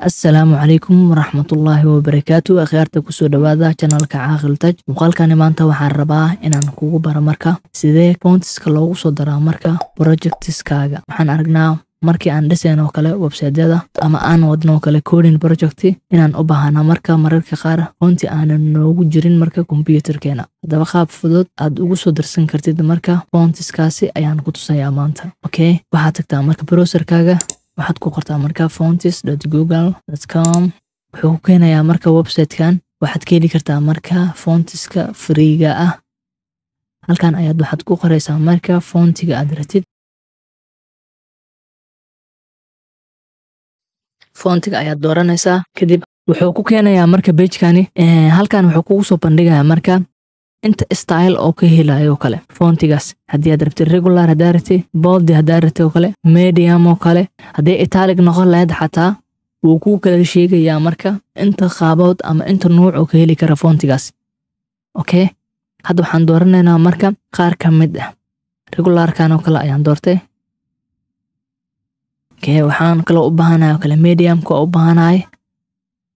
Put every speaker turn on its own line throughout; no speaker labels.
السلام عليكم ورحمة الله وبركاته أخيارتا كسو دوادا channelka Caaqil Tech muuqaalkani maanta waxaan rabaa inaan kugu baro marka sidee fontska loogu soo daraa marka projectskaaga waxaan aragnaa markii aan dhisayno kale website-yada ama aan wadno kale coding project inaan u baahana marka mararka qaar fonti aanan noogu jirin marka computerkeena hadaba qaab fudud aad ugu soo darsan kartid marka fontskaasi ayaan ku tusayaa maanta okay waxaad tagtaa marka browserkaaga waxaad ku qortaa marka fonts.google.com wuxuu keenayaa marka website-kan waxaad ka heli kartaa marka fontska free-ga ah halkan ayaad waxaad ku qoraysaa marka fontiga aad rabtid fontiga ayaad dooranaysaa kadib wuxuu ku keenayaa marka page-kani halkan wuxuu kugu soo bandhigayaa marka inta style oo ka helayo kale fontigaas hadii aad rabtid regular hadii rabtid bold hadii rabtid oo kale medium oo kale hadii italic noqon lahayd xataa wuu ku kala sheegayaa marka inta qaabood ama inta nooc oo ka heli kara fontigaas okay hadda waxaan dooranaynaa marka qaar ka mid ah regular kan oo kale ayaan doortay okay waxaan kale u baahanahay kale medium ko u baahanahay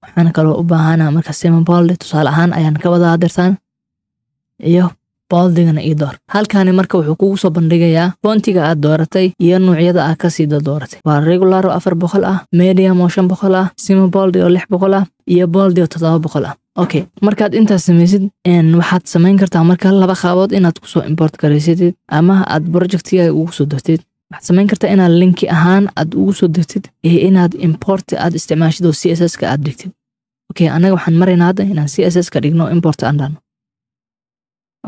waxaan kale u baahanahay marka semi bold tusaale ahaan ayaan ka wada dirtaan iyo boldigana ii door halkaani marka wuxuu kugu soo bandhigayaa fontiga aad dooratay iyo noocyada aad ka sii dooratay waa regular oo 400 ah medium oo 500 ah semi bold oo 600 ah iyo bold oo 700 ah okay markaad intaas samaysid waxaad samayn kartaa marka laba qaabood inaad ku soo import garaysid ama aad projectiga ugu soo dartid waxaad samayn kartaa inaad linki ahaan aad ugu soo dartid iyo inaad import aad isticmaashid oo CSS ka aad dhigtid okay anaga waxaan maraynaa hadda inaan CSS ka dhigno import aan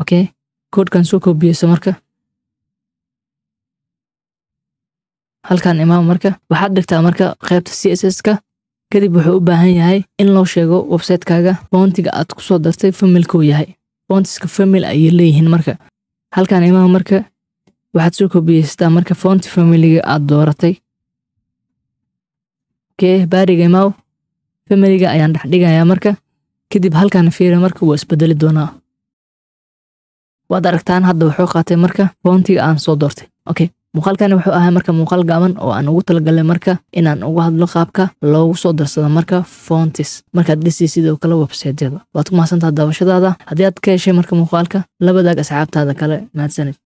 okay code kan soo koobiyeyso marka halkan imaam marka waxaad dhigtaa marka qaybta CSS ka kadib wuxuu u baahan yahay in loo sheego website-kaaga fontiga aad ku soo dartay family-ku yahay fontska family ay leeyihiin marka halkan imaam marka waxaad soo koobiyeysaa marka font family-ga aad dooratay okay baariga imaam family-ga ayaan dhex dhigayaa marka kadib halkan fiiro marka wuu isbedeli doonaa waad aragtaan hadda wuxuu qaatay marka fontiga aan soo doortay okay muuqaalkani wuxuu ahaa marka muuqaal gaaban oo aan ugu talagalay marka inaan uga hadlo qaabka loogu soo darsado marka fonts markaad dhisay sidoo kale website-yada waad ku mahadsantahay daawashadaada haddii aad ka heshay marka muuqaalka la wadaag asxaabtaada kale mahadsanid